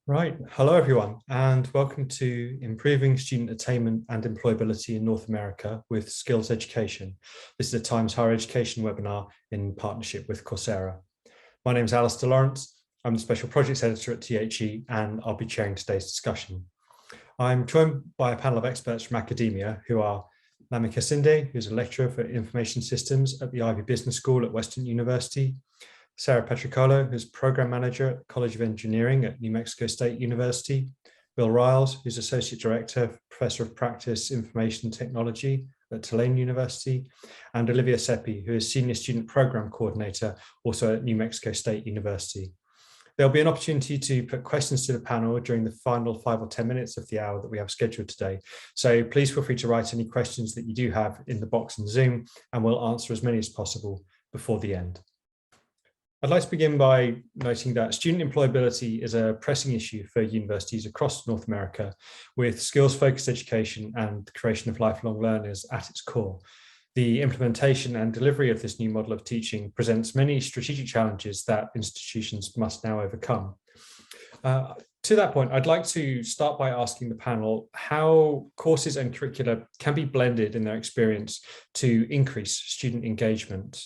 Right. Hello, everyone, and welcome to Improving Student Attainment and Employability in North America with Skills Education. This is a Times Higher Education webinar in partnership with Coursera. My name is Alistair Lawrence. I'm the Special Projects Editor at THE, and I'll be chairing today's discussion. I'm joined by a panel of experts from academia who are Lamika Sinde, who's a lecturer for information systems at the Ivey Business School at Western University, Sarah Petricolo, who's Program Manager at the College of Engineering at New Mexico State University, Bill Riles, who's Associate Director, Professor of Practice Information Technology at Tulane University, and Olivia Seppi, who is Senior Student Program Coordinator, also at New Mexico State University. There'll be an opportunity to put questions to the panel during the final 5 or 10 minutes of the hour that we have scheduled today. So please feel free to write any questions that you do have in the box in Zoom, and we'll answer as many as possible before the end. I'd like to begin by noting that student employability is a pressing issue for universities across North America, with skills-focused education and the creation of lifelong learners at its core. The implementation and delivery of this new model of teaching presents many strategic challenges that institutions must now overcome. To that point, I'd like to start by asking the panel how courses and curricula can be blended in their experience to increase student engagement.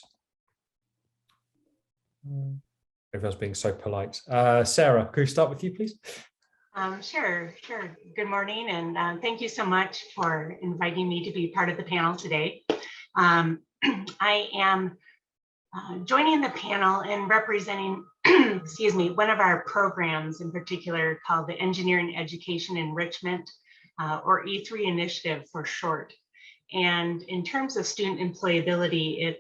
Everyone's being so polite. Sarah, could we start with you, please? Sure. Good morning, and thank you so much for inviting me to be part of the panel today. I am joining the panel and representing, excuse me, one of our programs in particular called the Engineering Education Enrichment, or E3 Initiative for short. And in terms of student employability,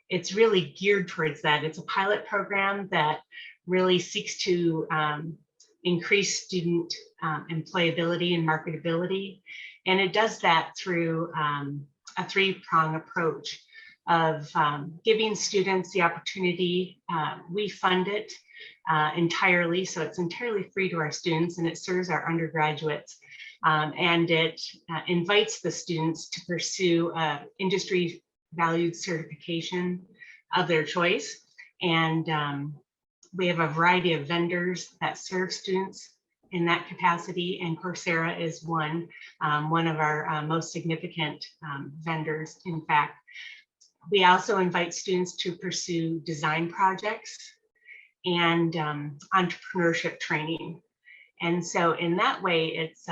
it's really geared towards that. It's a pilot program that really seeks to increase student employability and marketability. And it does that through a three-prong approach of giving students the opportunity. We fund it entirely, so it's entirely free to our students, and it serves our undergraduates. And it invites the students to pursue industry valued certification of their choice. And we have a variety of vendors that serve students in that capacity, and Coursera is one of our most significant vendors. In fact, we also invite students to pursue design projects and entrepreneurship training. And so in that way, it's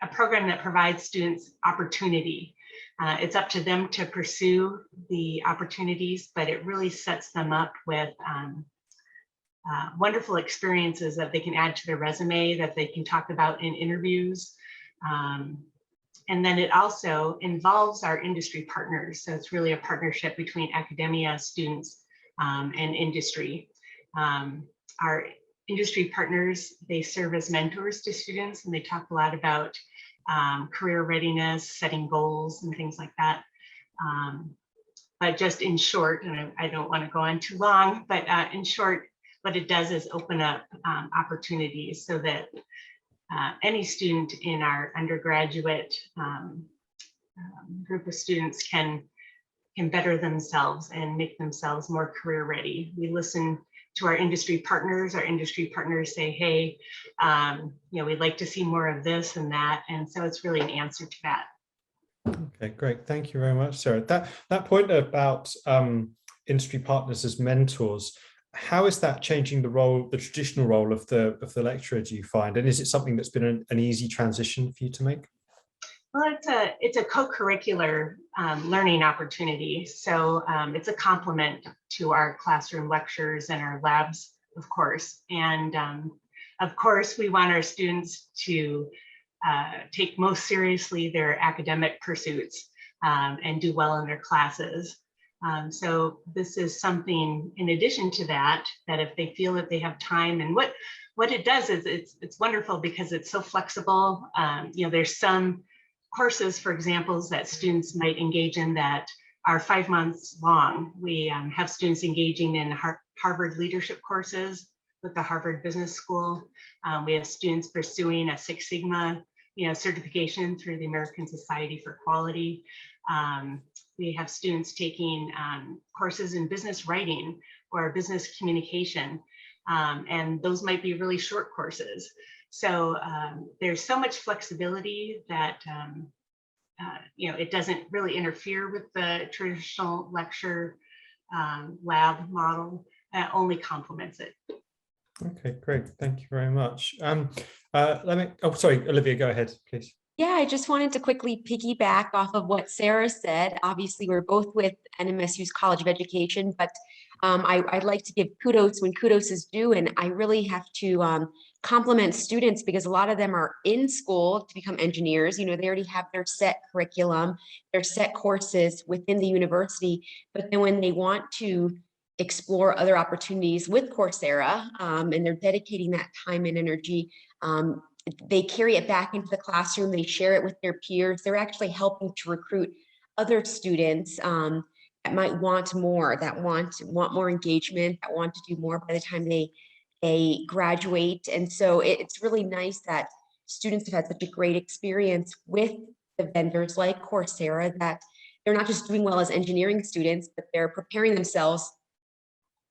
a program that provides students opportunity. It's up to them to pursue the opportunities, but it really sets them up with wonderful experiences that they can add to their resume, that they can talk about in interviews. And then it also involves our industry partners. So it's really a partnership between academia, students, and industry. Our industry partners, they serve as mentors to students, and they talk a lot about career readiness, setting goals, and things like that. But just in short, and I don't want to go on too long, but in short, what it does is open up opportunities so that any student in our undergraduate group of students can better themselves and make themselves more career ready. We listen to our industry partners. Our industry partners say, hey, we'd like to see more of this and that. And so it's really an answer to that. Okay, great. Thank you very much, Sarah. That point about industry partners as mentors, how is that changing the traditional role of the lecturer, do you find? And is it something that's been an easy transition for you to make? Well, it's a co-curricular learning opportunity. So it's a complement to our classroom lectures and our labs, of course. And of course, we want our students to take most seriously their academic pursuits and do well in their classes. So this is something in addition to that, that if they feel that they have time, and what it does is it's wonderful because it's so flexible. There's some courses, for example, that students might engage in that are 5 months long. We have students engaging in Harvard leadership courses with the Harvard Business School. We have students pursuing a Six Sigma certification through the American Society for Quality. We have students taking courses in business writing or business communication. and those might be really short courses. So there's so much flexibility that it doesn't really interfere with the traditional lecture lab model. Only complements it. Okay, great. Thank you very much. Sorry, Olivia, go ahead, please. Yeah, I just wanted to quickly piggyback off of what Sarah said. Obviously, we're both with NMSU's College of Education, but I'd like to give kudos when kudos is due, and I really have to compliment students because a lot of them are in school to become engineers. They already have their set curriculum, their set courses within the university, but then when they want to explore other opportunities with Coursera, and they're dedicating that time and energy, they carry it back into the classroom, they share it with their peers, they're actually helping to recruit other students that might want more, that want more engagement, that want to do more by the time they graduate. And so it's really nice that students have had such a great experience with the vendors like Coursera, that they're not just doing well as engineering students, but they're preparing themselves,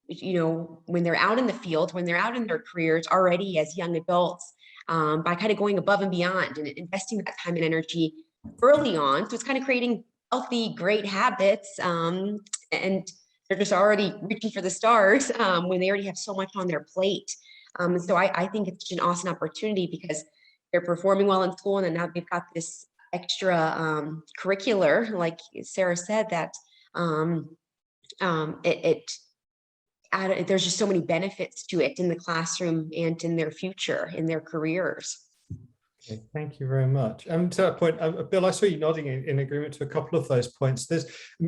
when they're out in the field, when they're out in their careers already as young adults, by kind of going above and beyond and investing that time and energy early on. So it's kind of creating healthy, great habits. And they're just already reaching for the stars when they already have so much on their plate. So I think it's an awesome opportunity because they're performing well in school, and then now they've got this extra curricular, like Sarah said, that there's just so many benefits to it in the classroom and in their future, in their careers. Okay, thank you very much. To that point, Bill, I saw you nodding in agreement to a couple of those points.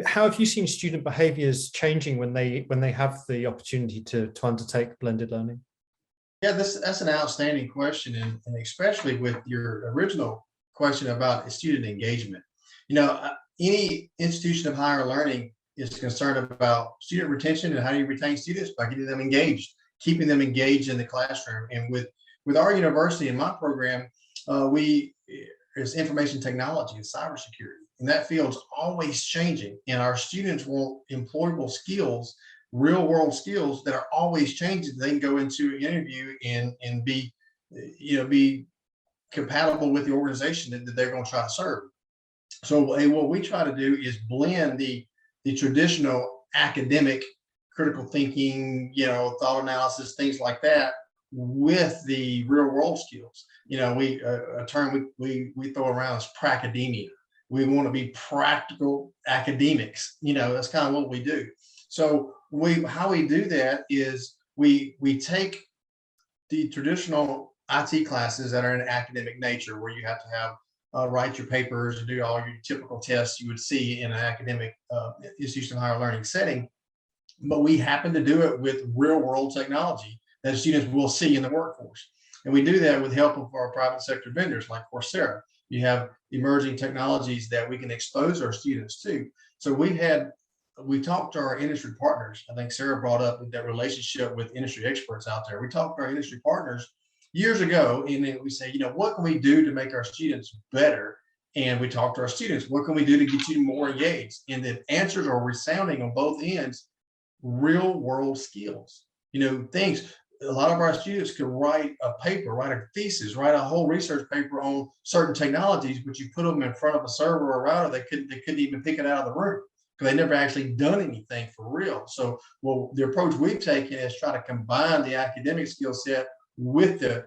How have you seen student behaviours changing when they have the opportunity to undertake blended learning? Yeah, that's an outstanding question, and especially with your original question about student engagement. Any institution of higher learning is concerned about student retention and how do you retain students by getting them engaged, keeping them engaged in the classroom. And with our university and my program, is information technology and cybersecurity, and that field's always changing. And our students want employable skills, real world skills that are always changing. They can go into an interview and be compatible with the organization that they're going to try to serve. So what we try to do is blend the traditional academic critical thinking, thought analysis, things like that, with the real world skills. A term we throw around is pracademia. We want to be practical academics. That's kind of what we do. So how we do that is we take the traditional IT classes that are in academic nature, where you have to have write your papers and do all your typical tests you would see in an academic institution of higher learning setting. But we happen to do it with real world technology that students will see in the workforce. And we do that with help of our private sector vendors like Coursera. You have emerging technologies that we can expose our students to. So we talked to our industry partners. I think Sarah brought up that relationship with industry experts out there. We talked to our industry partners years ago, and then we say, what can we do to make our students better? And we talk to our students, what can we do to get you more engaged? And the answers are resounding on both ends. Real world skills, things. A lot of our students can write a paper, write a thesis, write a whole research paper on certain technologies, but you put them in front of a server or a router, they couldn't even pick it out of the room because they never actually done anything for real. So, the approach we've taken is try to combine the academic skill set with the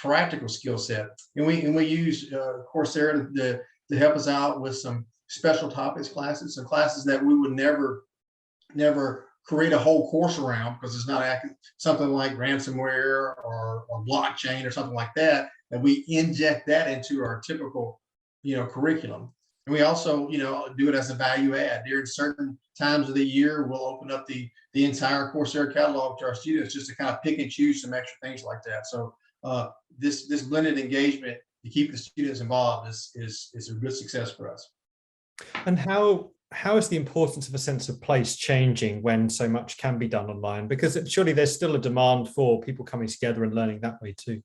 practical skill set, and we use Coursera to help us out with some special topics classes, some classes that we would never create a whole course around because it's not something like ransomware or blockchain or something like that we inject that into our typical curriculum. And we also do it as a value add. During certain times of the year, we'll open up the entire Coursera catalog to our students just to kind of pick and choose some extra things like that. So this blended engagement to keep the students involved is a good success for us. And how is the importance of a sense of place changing when so much can be done online? Because surely there's still a demand for people coming together and learning that way too.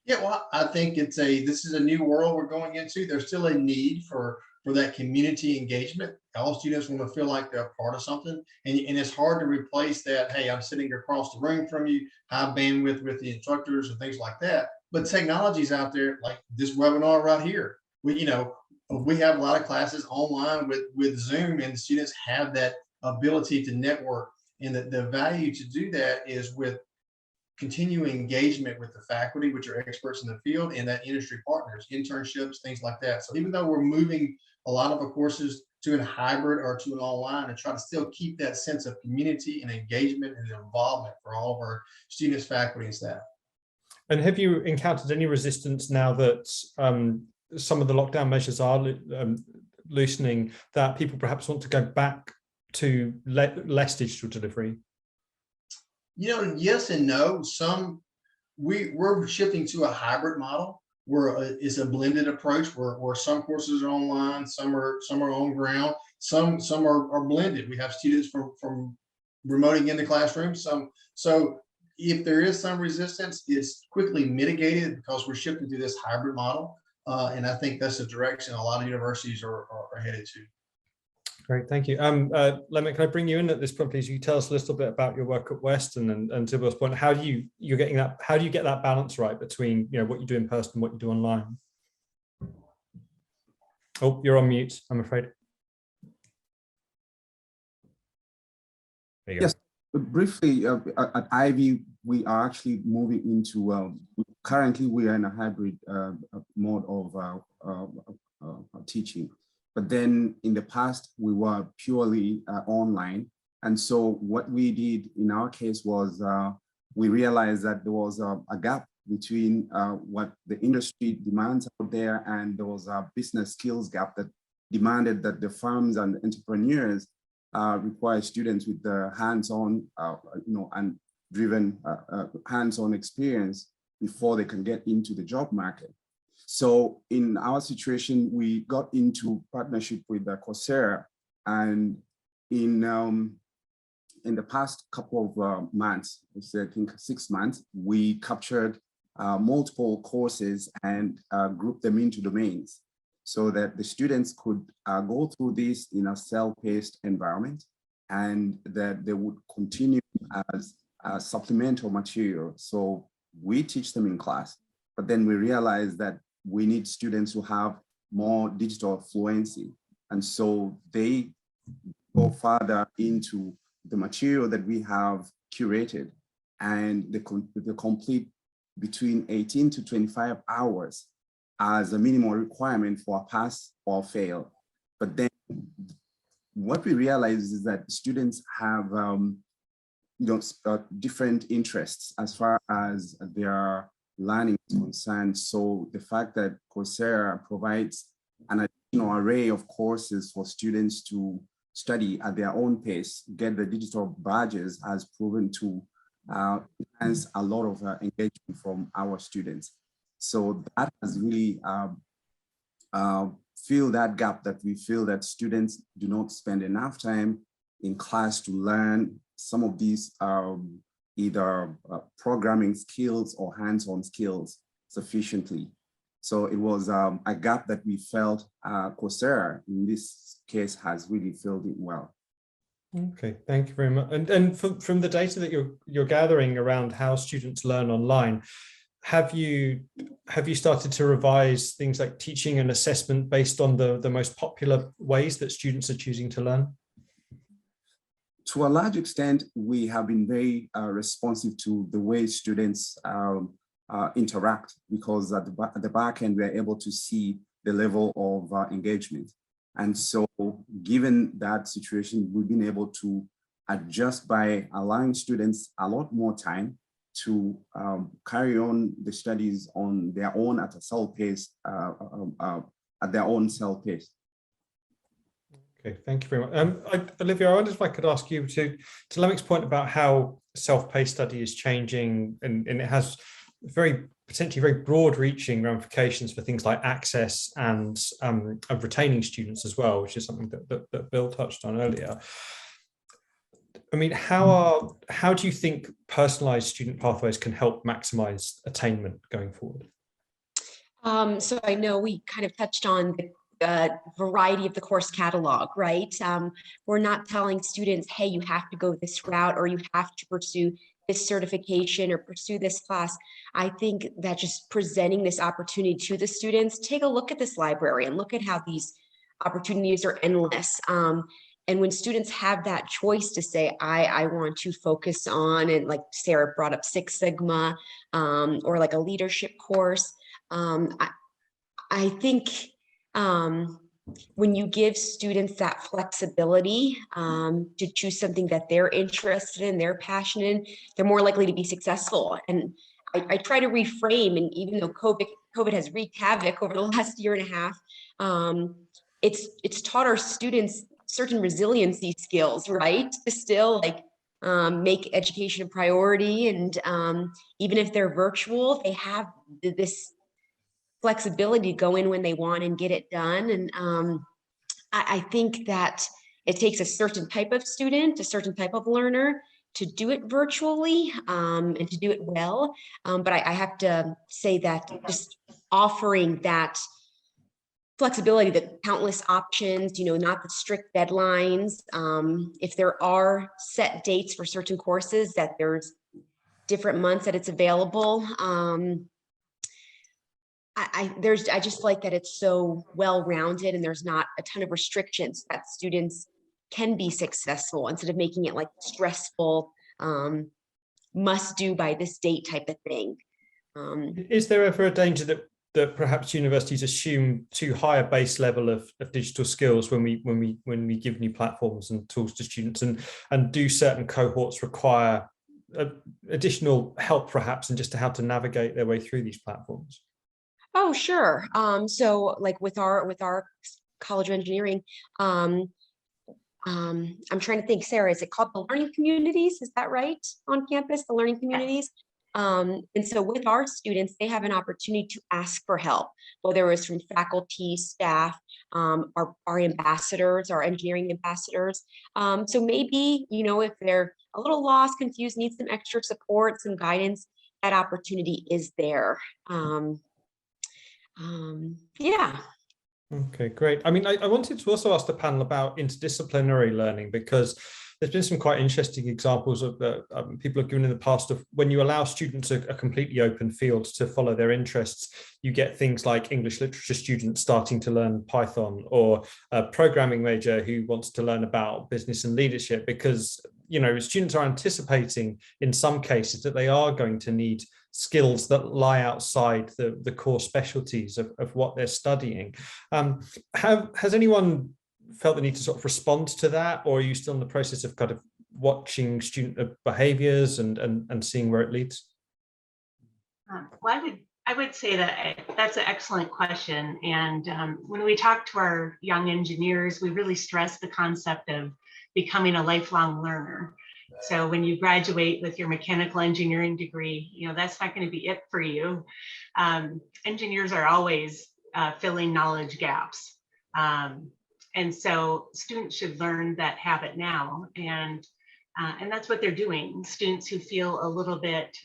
Yeah, well, I think this is a new world we're going into. There's still a need for that community engagement. All students want to feel like they're a part of something. And it's hard to replace that, hey, I'm sitting across the room from you, high bandwidth with the instructors and things like that. But technology's out there, like this webinar right here. We have a lot of classes online with Zoom, and students have that ability to network. And the value to do that is with continuing engagement with the faculty, which are experts in the field, and that industry partners, internships, things like that. So even though we're moving a lot of our courses to a hybrid or to an online, and try to still keep that sense of community and engagement and involvement for all of our students, faculty, and staff. And have you encountered any resistance now that some of the lockdown measures are loosening, that people perhaps want to go back to less digital delivery? Yes and no. We're shifting to a hybrid model where it's a blended approach where some courses are online, some are on ground, some are blended. We have students from remoting in the classroom. So if there is some resistance, it's quickly mitigated because we're shifting to this hybrid model. And I think that's the direction a lot of universities are headed to. Great, thank you. Lemon, can I bring you in at this point, please? You tell us a little bit about your work at West, and to Will's point, how do you get that balance right between what you do in person and what you do online? Oh, you're on mute, I'm afraid. There you go. Yes, briefly, at Ivy, we are actually moving into, currently we are in a hybrid mode of teaching. But then in the past, we were purely online. And so what we did in our case was we realized that there was a gap between what the industry demands out there, and there was a business skills gap that demanded that the firms and entrepreneurs require students with the hands-on, and driven hands-on experience before they can get into the job market. So in our situation, we got into partnership with Coursera, and in the past couple of months, I think 6 months, we captured multiple courses and grouped them into domains so that the students could go through this in a self-paced environment, and that they would continue as supplemental material. So we teach them in class, but then we realized that we need students who have more digital fluency. And so they go further into the material that we have curated, and they complete between 18 to 25 hours as a minimal requirement for a pass or fail. But then what we realize is that students have different interests as far as their learning is concerned. So the fact that Coursera provides an additional array of courses for students to study at their own pace, get the digital badges, has proven to enhance a lot of engagement from our students. So that has really filled that gap that we feel that students do not spend enough time in class to learn some of these either programming skills or hands-on skills sufficiently. So it was a gap that we felt Coursera in this case has really filled it well. Okay, thank you very much. And from the data that you're gathering around how students learn online, have you started to revise things like teaching and assessment based on the most popular ways that students are choosing to learn? To a large extent, we have been very responsive to the way students interact, because at the back end, we are able to see the level of engagement. And so given that situation, we've been able to adjust by allowing students a lot more time to carry on the studies on their own at a self-paced, at their own self-paced. Okay, thank you very much. Olivia, I wonder if I could ask you to Lemek's point about how self-paced study is changing, and it has potentially very broad-reaching ramifications for things like access and of retaining students as well, which is something that Bill touched on earlier. I mean, how do you think personalized student pathways can help maximize attainment going forward? So I know we kind of touched on variety of the course catalog, right? We're not telling students, hey, you have to go this route or you have to pursue this certification or pursue this class. I think that just presenting this opportunity to the students, take a look at this library and look at how these opportunities are endless. And when students have that choice to say, I want to focus on, and like Sarah brought up Six Sigma, or like a leadership course, I think when you give students that flexibility to choose something that they're interested in, they're passionate in, they're more likely to be successful. And I try to reframe, and even though COVID has wreaked havoc over the last year and a half, it's taught our students certain resiliency skills, right? To still like make education a priority. And even if they're virtual, they have this flexibility to go in when they want and get it done. And I think that it takes a certain type of student, a certain type of learner to do it virtually and to do it well. But I have to say that just offering that flexibility, the countless options, not the strict deadlines. If there are set dates for certain courses, that there's different months that it's available. I just like that it's so well-rounded and there's not a ton of restrictions, that students can be successful instead of making it like stressful, must do by this date type of thing. Is there ever a danger that perhaps universities assume too high a base level of digital skills when we give new platforms and tools to students, and do certain cohorts require additional help perhaps, and just how to navigate their way through these platforms? Oh, sure. So like with our College of Engineering, I'm trying to think, Sarah, is it called the learning communities? Is that right on campus, the learning communities? And so with our students, they have an opportunity to ask for help, whether it's from faculty, staff, our ambassadors, our engineering ambassadors. So maybe, if they're a little lost, confused, need some extra support, some guidance, that opportunity is there. Yeah. Okay, great. I mean, I wanted to also ask the panel about interdisciplinary learning, because there's been some quite interesting examples of people have given in the past of when you allow students a completely open field to follow their interests, you get things like English literature students starting to learn Python, or a programming major who wants to learn about business and leadership, because, students are anticipating in some cases that they are going to need skills that lie outside the core specialties of what they're studying. Has anyone felt the need to sort of respond to that, or are you still in the process of kind of watching student behaviors and seeing where it leads? Well, I would say that that's an excellent question. And when we talk to our young engineers, we really stress the concept of becoming a lifelong learner. So when you graduate with your mechanical engineering degree, that's not going to be it for you. Engineers are always filling knowledge gaps. And so students should learn that habit now. And that's what they're doing. Students who feel a little bit,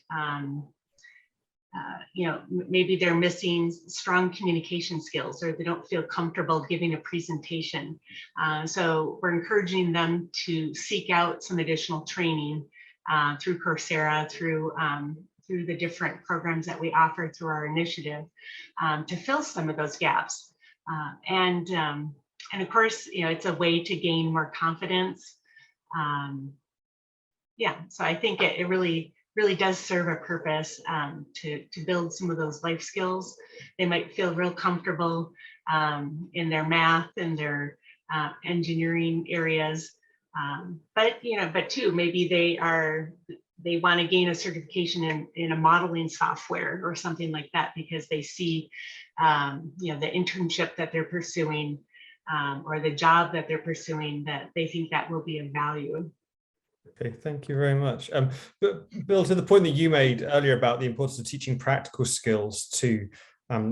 maybe they're missing strong communication skills, or they don't feel comfortable giving a presentation. So we're encouraging them to seek out some additional training through Coursera, through the different programs that we offer through our initiative, to fill some of those gaps. And of course, it's a way to gain more confidence. So I think it really does serve a purpose to build some of those life skills. They might feel real comfortable in their math and their engineering areas, but too, maybe they want to gain a certification in a modeling software or something like that, because they see the internship that they're pursuing, or the job that they're pursuing, that they think that will be of value. Okay, thank you very much. But Bill, to the point that you made earlier about the importance of teaching practical skills to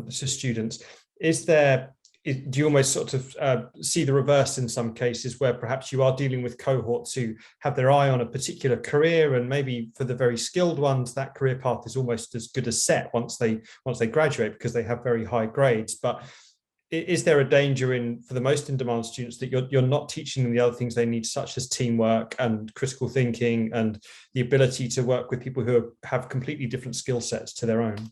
students, do you almost sort of see the reverse in some cases, where perhaps you are dealing with cohorts who have their eye on a particular career, and maybe for the very skilled ones, that career path is almost as good as set once they graduate, because they have very high grades, but is there a danger in, for the most in-demand students, that you're not teaching them the other things they need, such as teamwork and critical thinking and the ability to work with people who have completely different skill sets to their own?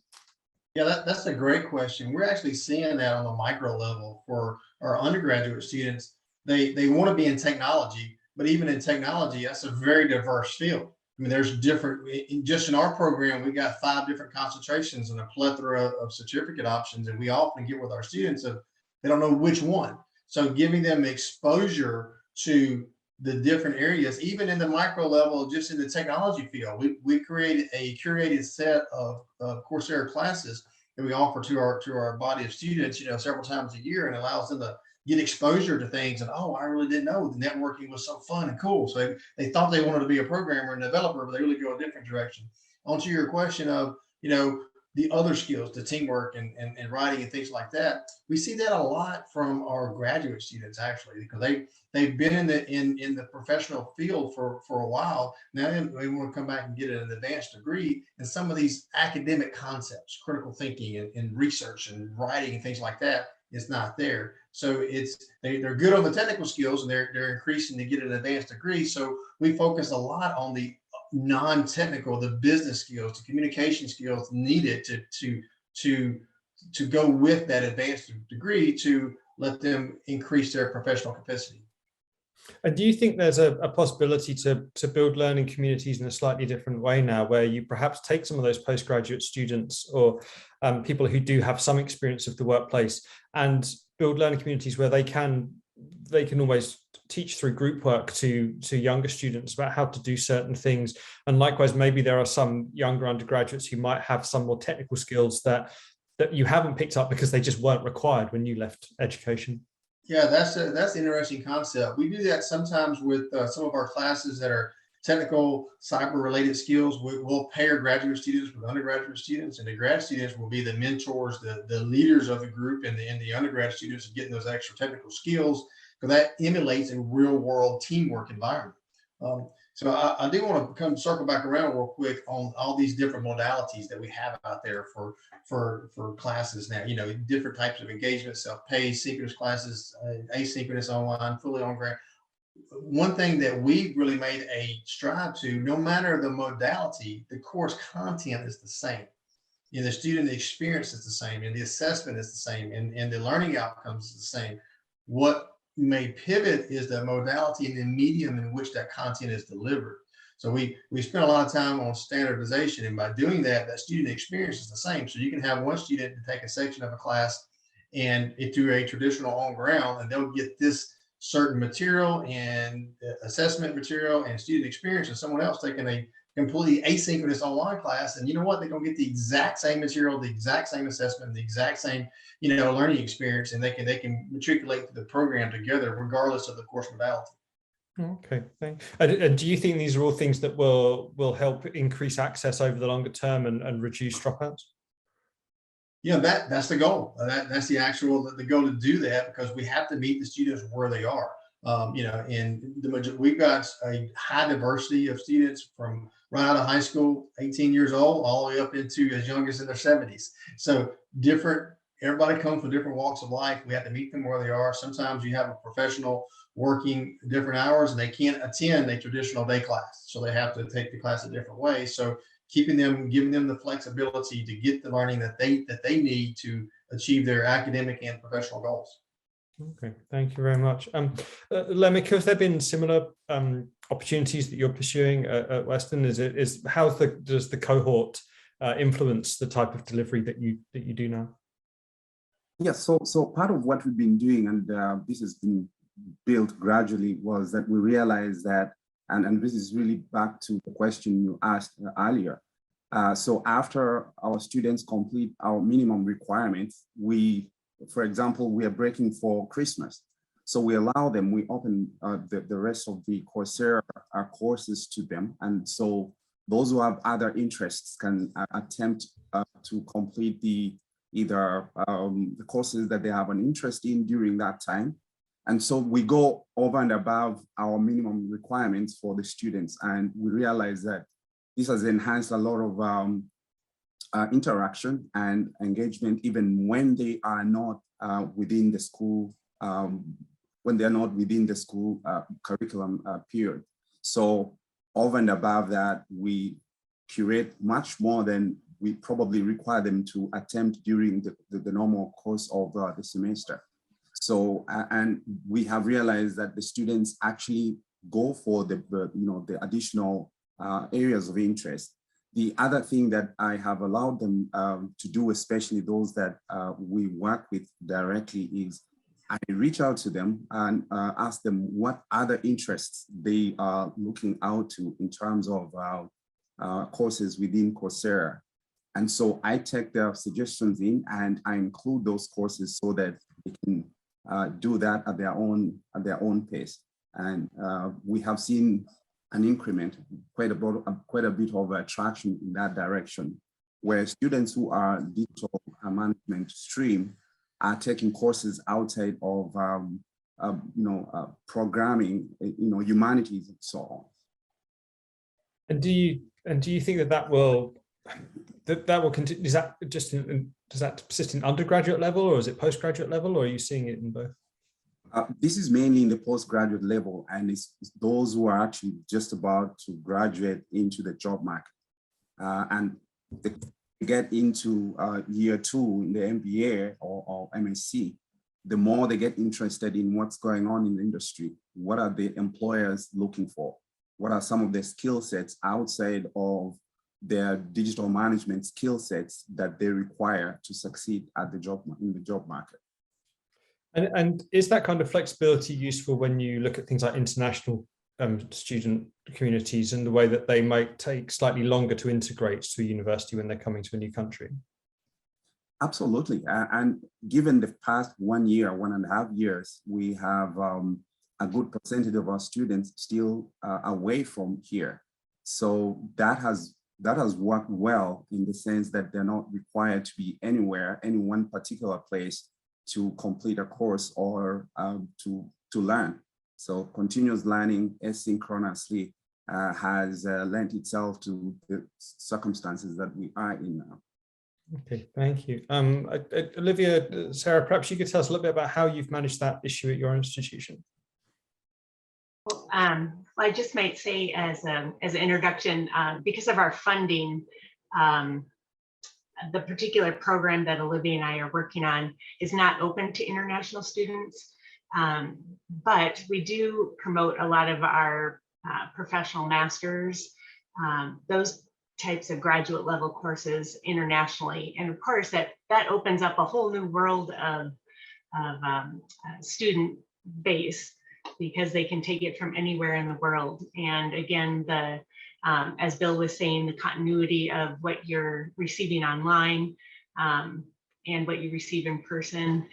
Yeah, that's a great question. We're actually seeing that on the micro level for our undergraduate students. They want to be in technology, but even in technology, that's a very diverse field. I mean, there's different, just in our program, we got 5 different concentrations and a plethora of certificate options. And we often get with our students of, they don't know which one. So giving them exposure to the different areas, even in the micro level, just in the technology field, we created a curated set of Coursera classes that we offer to our body of students, several times a year, and allows them to get exposure to things. And oh, I really didn't know the networking was so fun and cool. So they thought they wanted to be a programmer and developer, but they really go a different direction. Onto your question of, the other skills, the teamwork and writing and things like that. We see that a lot from our graduate students, actually, because they've been in the professional field for a while. Now they want to come back and get an advanced degree, and some of these academic concepts, critical thinking and research and writing and things like that, is not there. So they're good on the technical skills, and they're increasing to get an advanced degree. So we focus a lot on the non-technical, the business skills, the communication skills needed to go with that advanced degree to let them increase their professional capacity. And do you think there's a possibility to build learning communities in a slightly different way now, where you perhaps take some of those postgraduate students or people who do have some experience of the workplace and build learning communities where they can always teach through group work to younger students about how to do certain things? And likewise, maybe there are some younger undergraduates who might have some more technical skills that you haven't picked up because they just weren't required when you left education. Yeah, that's an interesting concept. We do that sometimes with some of our classes that are technical cyber related skills. We'll pair graduate students with undergraduate students, and the grad students will be the mentors, the leaders of the group, and the undergrad students are getting those extra technical skills, because that emulates a real world teamwork environment. So I do want to circle back around real quick on all these different modalities that we have out there for classes now. Different types of engagement, self-paced, synchronous classes, asynchronous, online, fully on grant. One thing that we really made a stride to, no matter the modality, the course content is the same. The student experience is the same, and the assessment is the same, and the learning outcomes is the same. What may pivot is the modality and the medium in which that content is delivered. So we spend a lot of time on standardization, and by doing that, that student experience is the same. So you can have one student to take a section of a class and do a traditional on ground, and they'll get this certain material and assessment material and student experience, and someone else taking a completely asynchronous online class, and you know what, they're going to get the exact same material, the exact same assessment, the exact same learning experience, and they can matriculate the program together regardless of the course modality. Okay, thanks. And do you think these are all things that will help increase access over the longer term and reduce dropouts? That's the goal. That's the goal to do that, because we have to meet the students where they are. And we've got a high diversity of students from right out of high school, 18 years old, all the way up into as young as in their 70s. So everybody comes from different walks of life. We have to meet them where they are. Sometimes you have a professional working different hours and they can't attend a traditional day class, so they have to take the class a different way. So giving them the flexibility to get the learning that they need to achieve their academic and professional goals. Okay, thank you very much. Lemmick, have there been similar opportunities that you're pursuing at Western? How does the cohort influence the type of delivery that you do now? Yes, so part of what we've been doing, and this has been built gradually, was that we realized that, and this is really back to the question you asked earlier. So after our students complete our minimum requirements, for example, we are breaking for Christmas. So we allow them, we open the rest of the Coursera courses to them. And so those who have other interests can attempt to complete either the courses that they have an interest in during that time. And so we go over and above our minimum requirements for the students. And we realize that this has enhanced a lot of interaction and engagement, even when they are not within the school, curriculum period. So over and above that, we curate much more than we probably require them to attempt during the normal course of the semester. So, and we have realized that the students actually go for the additional areas of interest. The other thing that I have allowed them to do, especially those that we work with directly, is I reach out to them and ask them what other interests they are looking out to in terms of courses within Coursera. And so I take their suggestions in and I include those courses so that they can do that at their own pace. And we have seen an increment, quite a bit of attraction in that direction, where students who are digital management stream are taking courses outside of programming, humanities and so on. And do you think that will continue? Is that just does that persist in undergraduate level, or is it postgraduate level, or are you seeing it in both? This is mainly in the postgraduate level, and it's those who are actually just about to graduate into the job market. And they get into year 2 in the MBA or MSc, the more they get interested in what's going on in the industry. What are the employers looking for? What are some of the skill sets outside of their digital management skill sets that they require to succeed at the in the job market? And is that kind of flexibility useful when you look at things like international student communities and the way that they might take slightly longer to integrate to a university when they're coming to a new country? Absolutely. And given the past 1 year, 1.5 years, we have a good percentage of our students still away from here. So that has worked well in the sense that they're not required to be anywhere, any one particular place to complete a course or to learn. So continuous learning asynchronously has lent itself to the circumstances that we are in now. Okay, thank you. Olivia, Sarah, perhaps you could tell us a little bit about how you've managed that issue at your institution. Well, I just might say as an introduction, because of our funding, the particular program that Olivia and I are working on is not open to international students, but we do promote a lot of our professional masters, those types of graduate level courses internationally. And of course, that opens up a whole new world of student base, because they can take it from anywhere in the world. And again, as Bill was saying, the continuity of what you're receiving online and what you receive in person,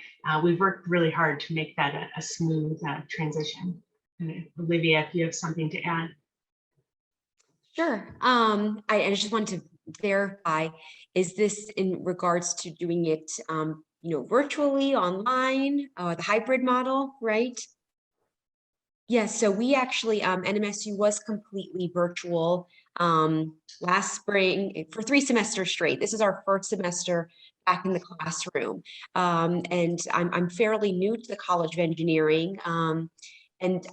we've worked really hard to make that a smooth transition. And Olivia, if you have something to add. Sure. I just want to verify, is this in regards to doing it, virtually, online, the hybrid model, right? Yes, so we actually, NMSU was completely virtual last spring for 3 semesters straight. This is our first semester back in the classroom. And I'm fairly new to the College of Engineering. And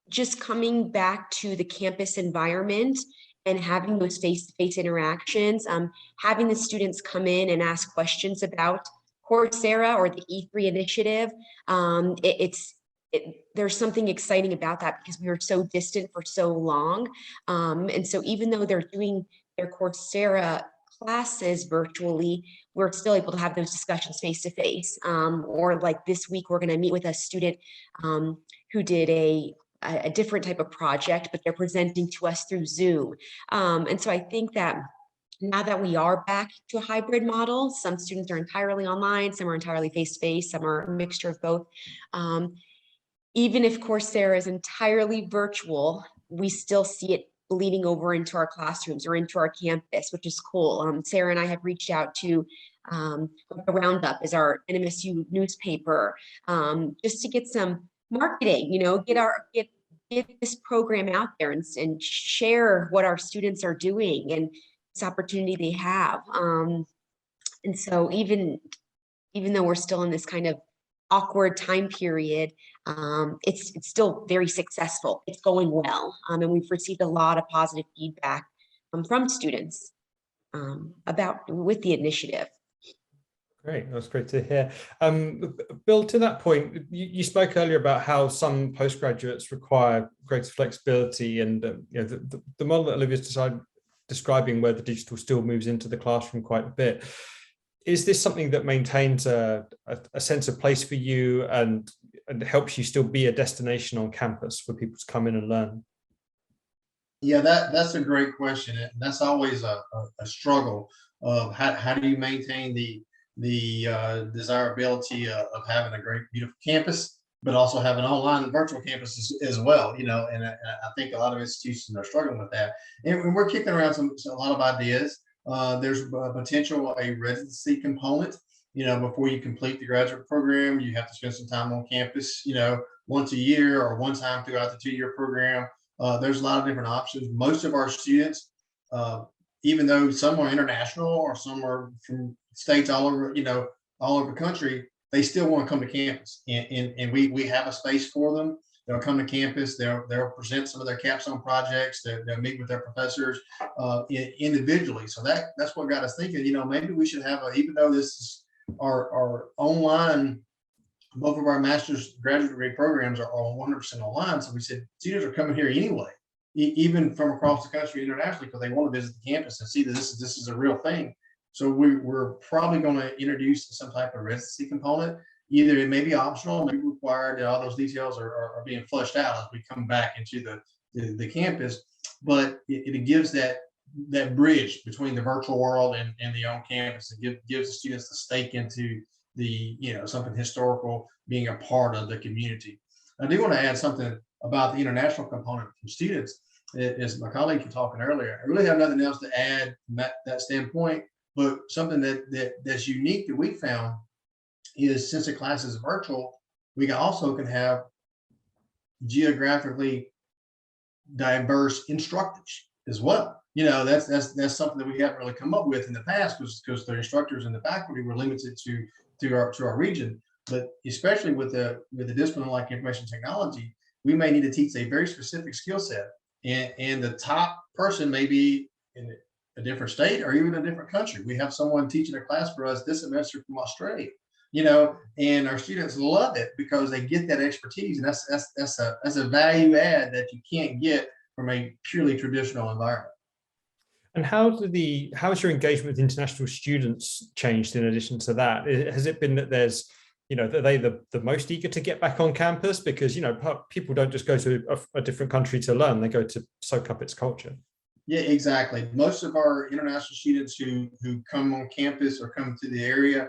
just coming back to the campus environment and having those face-to-face interactions, having the students come in and ask questions about Coursera or the E3 initiative, there's something exciting about that, because we were so distant for so long. And so even though they're doing their Coursera classes virtually, we're still able to have those discussions face to face. Or like this week, we're going to meet with a student who did a different type of project, but they're presenting to us through Zoom. And so I think that now that we are back to a hybrid model, some students are entirely online, some are entirely face-to-face, some are a mixture of both. Even if Coursera is entirely virtual, we still see it bleeding over into our classrooms or into our campus, which is cool. Sarah and I have reached out to the Roundup, is our NMSU newspaper, just to get some marketing, get this program out there and share what our students are doing and this opportunity they have. And so even though we're still in this kind of awkward time period, it's still very successful. It's going well. And we've received a lot of positive feedback from students with the initiative. Great, that's great to hear. Bill, to that point, you spoke earlier about how some postgraduates require greater flexibility, and the model that Olivia's describing, where the digital still moves into the classroom quite a bit. Is this something that maintains a sense of place for you and helps you still be a destination on campus for people to come in and learn? Yeah, that's a great question. And that's always a struggle of how do you maintain the desirability of having a great, beautiful campus, but also have an online and virtual campus as well, and I think a lot of institutions are struggling with that. And we're kicking around a lot of ideas. There's a potential a residency component. Before you complete the graduate program, you have to spend some time on campus, once a year or one time throughout the 2-year program. There's a lot of different options. Most of our students, even though some are international or some are from states all over, all over the country, they still want to come to campus. And we have a space for them. They'll come to campus, they'll present some of their capstone projects, they'll meet with their professors individually. So that's what got us thinking, maybe we should have even though this is our online, both of our master's graduate degree programs are all 100% online. So we said, students are coming here anyway, even from across the country internationally, because they want to visit the campus and see that this is a real thing. So we're probably going to introduce some type of residency component. Either it may be optional, maybe required. All those details are being fleshed out as we come back into the campus. But it gives that bridge between the virtual world and the on campus. It gives the students the stake into the something historical, being a part of the community. I do want to add something about the international component from students. As my colleague was talking earlier, I really have nothing else to add from that standpoint. But something that's unique that we found is, since the class is virtual, we also can have geographically diverse instructors as well. That's something that we haven't really come up with in the past, because the instructors and the faculty were limited to our region. But especially with the discipline like information technology, we may need to teach a very specific skill set, and the top person may be in a different state or even a different country. We have someone teaching a class for us this semester from Australia, and our students love it because they get that expertise, and that's a value add that you can't get from a purely traditional environment. And how has your engagement with international students changed in addition to that? Has it been that there's, are they the most eager to get back on campus? Because, people don't just go to a different country to learn, they go to soak up its culture. Yeah, exactly. Most of our international students who come on campus or come to the area,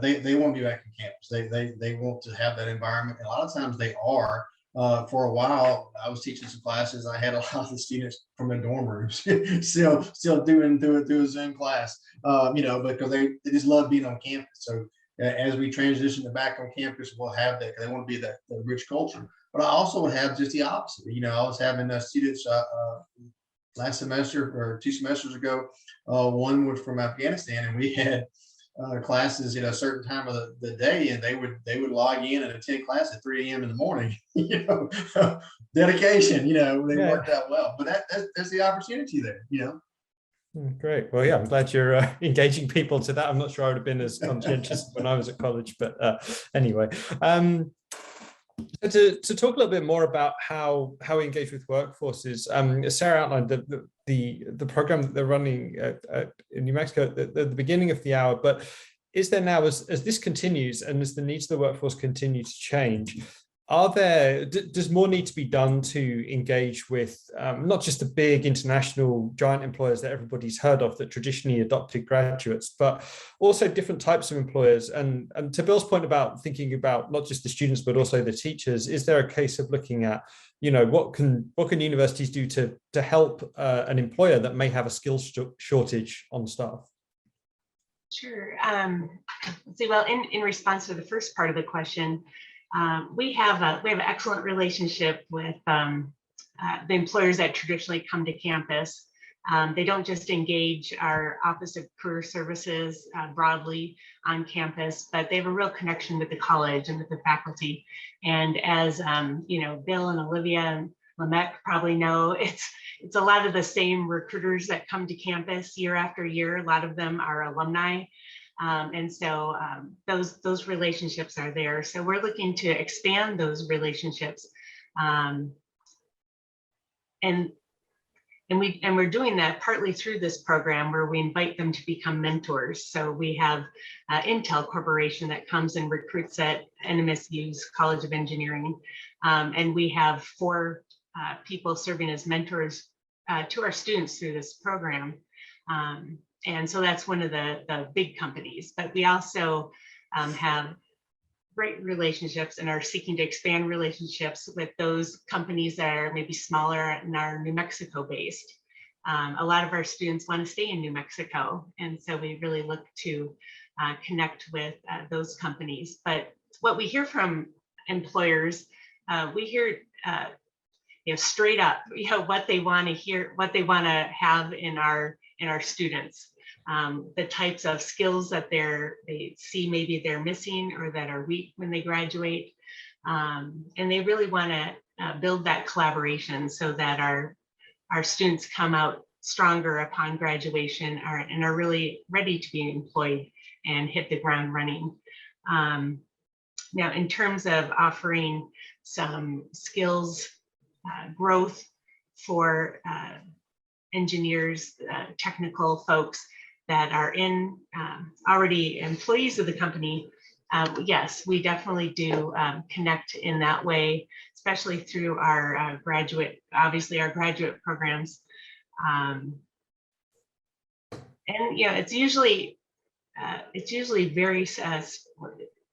they want to be back on campus. They want to have that environment. And a lot of times they are. For a while, I was teaching some classes. I had a lot of the students from the dorm rooms still doing a Zoom class, because they just love being on campus. So as we transition to back on campus, we'll have that, because they want to be that rich culture. But I also would have just the opposite. I was having students last semester or 2 semesters ago. One was from Afghanistan, and we had classes at a certain time of the day, and they would log in and attend class at 3 a.m. in the morning. Dedication. They worked out well. But that's the opportunity there. Great. Well, yeah, I'm glad you're engaging people to that. I'm not sure I would have been as conscientious when I was at college, but anyway. To talk a little bit more about how we engage with workforces, Sarah outlined the program that they're running in New Mexico at the beginning of the hour. But is there now, as this continues and as the needs of the workforce continue to change, does more need to be done to engage with not just the big international giant employers that everybody's heard of that traditionally adopted graduates, but also different types of employers? And to Bill's point about thinking about not just the students, but also the teachers, is there a case of looking at, what can universities do to help an employer that may have a skills shortage on staff? Sure. Well, in response to the first part of the question, we have an excellent relationship with the employers that traditionally come to campus. They don't just engage our Office of Career Services broadly on campus, but they have a real connection with the college and with the faculty. And as you know, Bill and Olivia and Lamech probably know, it's a lot of the same recruiters that come to campus year after year. A lot of them are alumni. And so those relationships are there. So we're looking to expand those relationships. And we're doing that partly through this program where we invite them to become mentors. So we have Intel Corporation that comes and recruits at NMSU's College of Engineering. And we have 4 people serving as mentors to our students through this program. And so that's one of the big companies, but we also have great relationships and are seeking to expand relationships with those companies that are maybe smaller and are New Mexico based. A lot of our students want to stay in New Mexico, and so we really look to connect with those companies. But what we hear from employers, we hear straight up, what they want to hear, what they want to have in our students. The types of skills that they see maybe they're missing or that are weak when they graduate. And they really want to build that collaboration so that our students come out stronger upon graduation and are really ready to be employed and hit the ground running. Now, in terms of offering some skills growth for engineers, technical folks that are already employees of the company, yes, we definitely do connect in that way, especially through our obviously our graduate programs. And it's usually very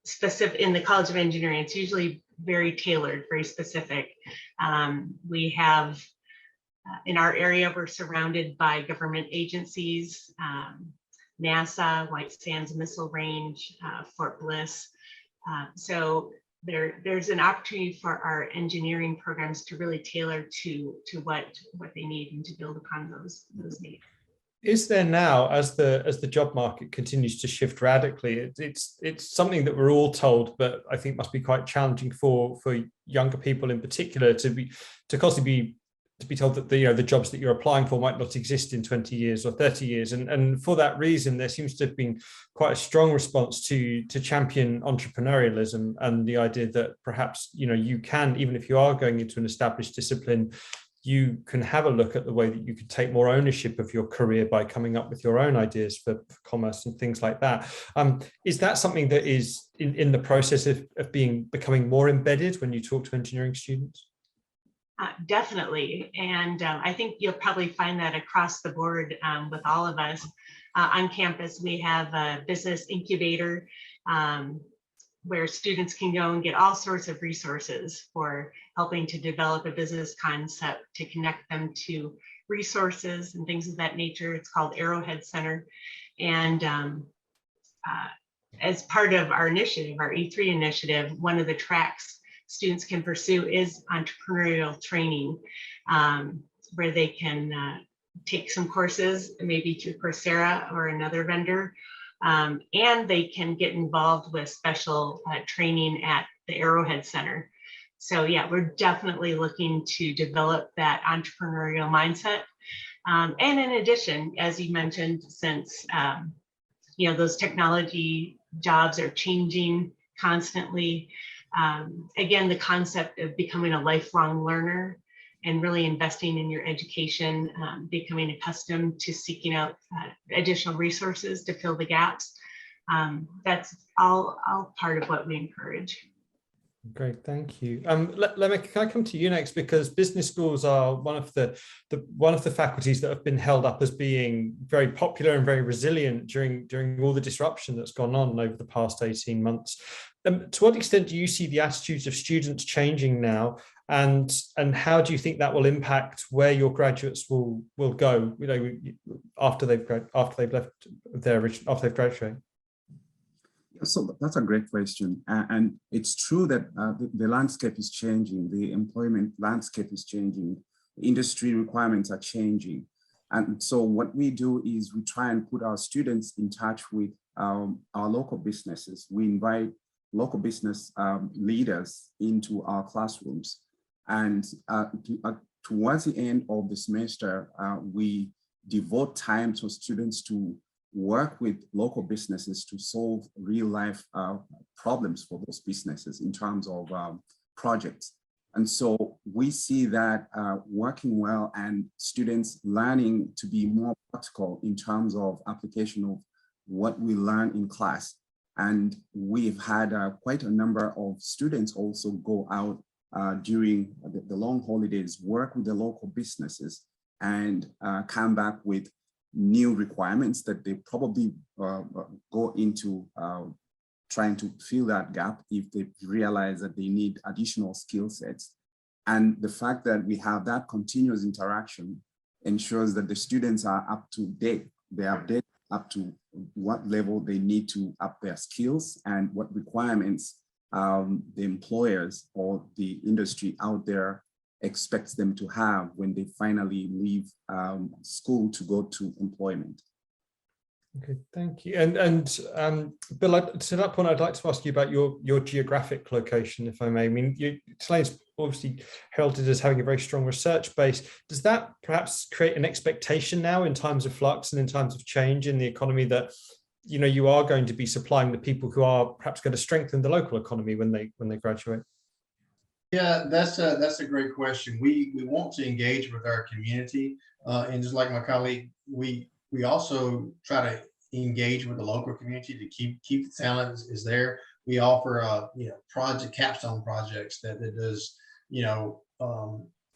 specific in the College of Engineering. It's usually very tailored, very specific. We have in our area, we're surrounded by government agencies, NASA, White Sands Missile Range, Fort Bliss. So there's an opportunity for our engineering programs to really tailor to what they need and to build upon those needs. Is there now, as the job market continues to shift radically, it's something that we're all told, but I think must be quite challenging for younger people in particular to be told that the jobs that you're applying for might not exist in 20 years or 30 years. And for that reason, there seems to have been quite a strong response to champion entrepreneurialism and the idea that perhaps, you can, even if you are going into an established discipline, you can have a look at the way that you could take more ownership of your career by coming up with your own ideas for commerce and things like that. Is that something that is in the process of becoming more embedded when you talk to engineering students? Definitely. And I think you'll probably find that across the board with all of us. On campus, we have a business incubator where students can go and get all sorts of resources for helping to develop a business concept, to connect them to resources and things of that nature. It's called Arrowhead Center. And as part of our initiative, our E3 initiative, one of the tracks students can pursue is entrepreneurial training, where they can take some courses, maybe through Coursera or another vendor, and they can get involved with special training at the Arrowhead Center. So yeah, we're definitely looking to develop that entrepreneurial mindset. And in addition, as you mentioned, since those technology jobs are changing constantly, again, the concept of becoming a lifelong learner and really investing in your education, becoming accustomed to seeking out additional resources to fill the gaps. That's all part of what we encourage. Great, thank you. Lemmy, can I come to you next, because business schools are one of the faculties that have been held up as being very popular and very resilient during all the disruption that's gone on over the past 18 months. To what extent do you see the attitudes of students changing now, and how do you think that will impact where your graduates will go, after they've graduated? So that's a great question. And it's true that the landscape is changing. The employment landscape is changing. Industry requirements are changing. And so what we do is we try and put our students in touch with our local businesses. We invite local business leaders into our classrooms. And towards the end of the semester, we devote time to students to work with local businesses to solve real life problems for those businesses in terms of projects. And so we see that working well and students learning to be more practical in terms of application of what we learn in class. And we've had quite a number of students also go out during the long holidays, work with the local businesses and come back with new requirements that they probably go into trying to fill that gap if they realize that they need additional skill sets. And the fact that we have that continuous interaction ensures that the students are up to date. They are updated up to what level they need to up their skills and what requirements the employers or the industry out there expects them to have when they finally leave school to go to employment. Okay, thank you. And Bill, to that point, I'd like to ask you about your geographic location, if I may. I mean, Tulane's obviously heralded as having a very strong research base. Does that perhaps create an expectation now in times of flux and in times of change in the economy that, you know, you are going to be supplying the people who are perhaps going to strengthen the local economy when they graduate? Yeah, that's a great question. We want to engage with our community, and just like my colleague, we also try to engage with the local community to keep the talent is there. We offer project capstone projects that does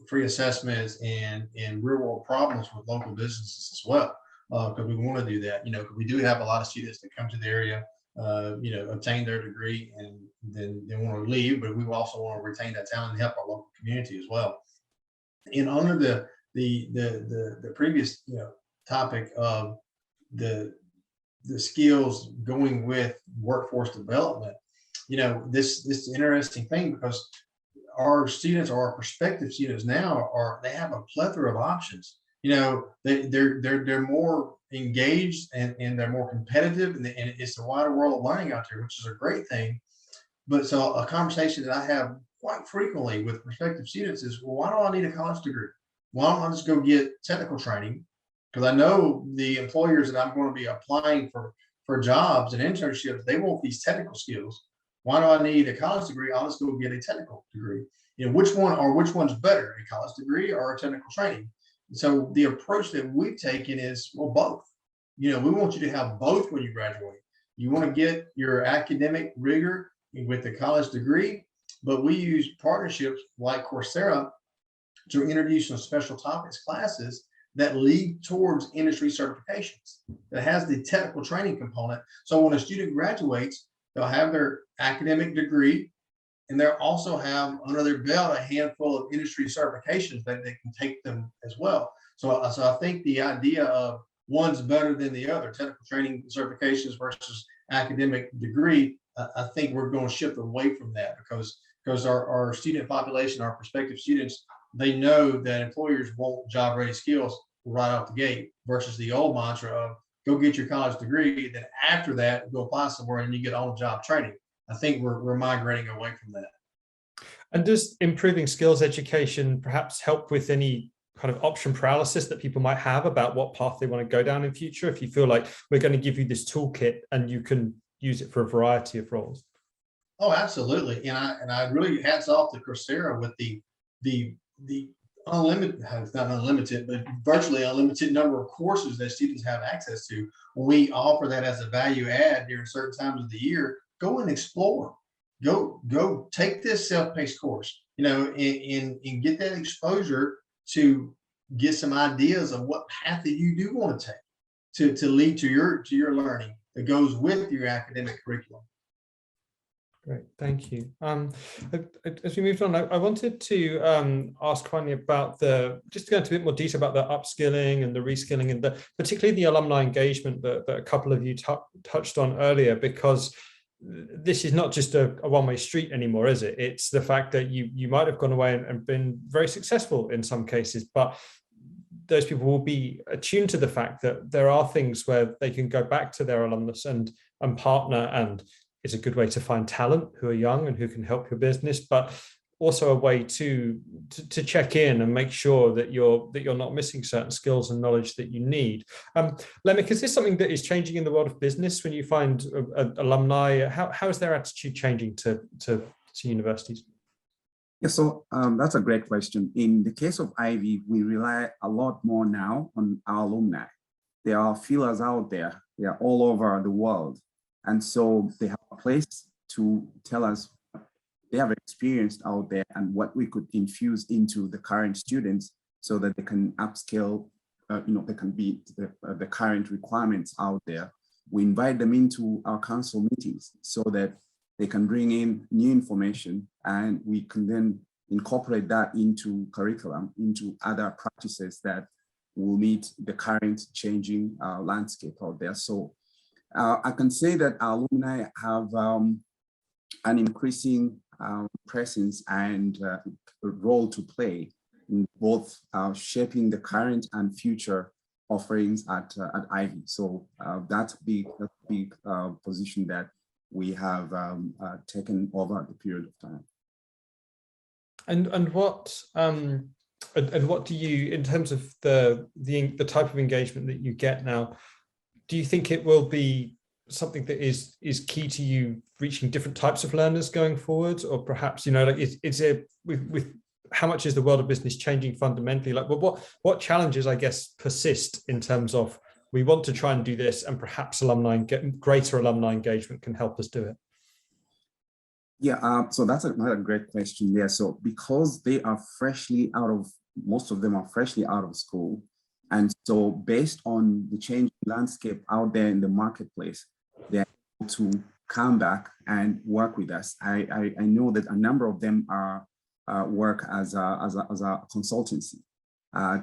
free assessments and real world problems with local businesses as well, because we want to do that. You know, we do have a lot of students that come to the area, obtain their degree and then they want to leave, but we also want to retain that talent and help our local community as well. And under the previous topic of the skills going with workforce development, this interesting thing, because our students or our prospective students now they have a plethora of options. They're more engaged and they're more competitive, and it's a wider world of learning out there, which is a great thing. But so a conversation that I have quite frequently with prospective students is, well, why do I need a college degree? Why don't I just go get technical training? Because I know the employers that I'm going to be applying for jobs and internships, they want these technical skills. Why do I need a college degree? I'll just go get a technical degree. Which one's better, a college degree or a technical training? So the approach that we've taken is, well, both. We want you to have both when you graduate. You want to get your academic rigor with the college degree, but we use partnerships like Coursera to introduce some special topics classes that lead towards industry certifications that has the technical training component. So when a student graduates, they'll have their academic degree, and they'll also have under their belt a handful of industry certifications that they can take them as well. So I think the idea of one's better than the other, technical training certifications versus academic degree, I think we're going to shift away from that, because our student population, our prospective students, they know that employers want job ready skills right off the gate versus the old mantra of go get your college degree, then after that go apply somewhere and you get on job training. I think we're migrating away from that. And does improving skills education perhaps help with any kind of option paralysis that people might have about what path they want to go down in future? If you feel like we're going to give you this toolkit and you can use it for a variety of roles. Oh, absolutely. And I really hats off to Coursera with the unlimited, not unlimited, but virtually unlimited number of courses that students have access to. When we offer that as a value add during certain times of the year, go and explore. Go take this self-paced course, and get that exposure to get some ideas of what path that you do want to take to lead to your learning that goes with your academic curriculum. Great, thank you. As we moved on, I wanted to ask finally about just to go into a bit more detail about the upskilling and the reskilling and particularly the alumni engagement that a couple of you touched on earlier, because this is not just a one-way street anymore, is it? It's the fact that you might have gone away and been very successful in some cases, but those people will be attuned to the fact that there are things where they can go back to their alumnus and partner, and it's a good way to find talent who are young and who can help your business, but also a way to check in and make sure that you're not missing certain skills and knowledge that you need. Lemik, is this something that is changing in the world of business when you find alumni? How is their attitude changing to universities? Yeah, so that's a great question. In the case of Ivy, we rely a lot more now on our alumni. There are feelers out there. They are all over the world. And so they have a place to tell us what they have experienced out there and what we could infuse into the current students so that they can upscale, they can beat the current requirements out there. We invite them into our council meetings so that they can bring in new information, and we can then incorporate that into curriculum, into other practices that will meet the current changing landscape out there. So I can say that our alumni have an increasing presence and role to play in both shaping the current and future offerings at Ivy. So that's a big position that we have taken over the period of time. And what do you, in terms of the type of engagement that you get now, do you think it will be something that is key to you reaching different types of learners going forward, or perhaps is it with how much is the world of business changing fundamentally? Like, what challenges, I guess, persist in terms of we want to try and do this, and perhaps greater alumni engagement can help us do it? Yeah, so that's another great question. Yeah, so because they are most of them are freshly out of school. And so based on the changing landscape out there in the marketplace, they're able to come back and work with us. I know that a number of them are work as a consultancy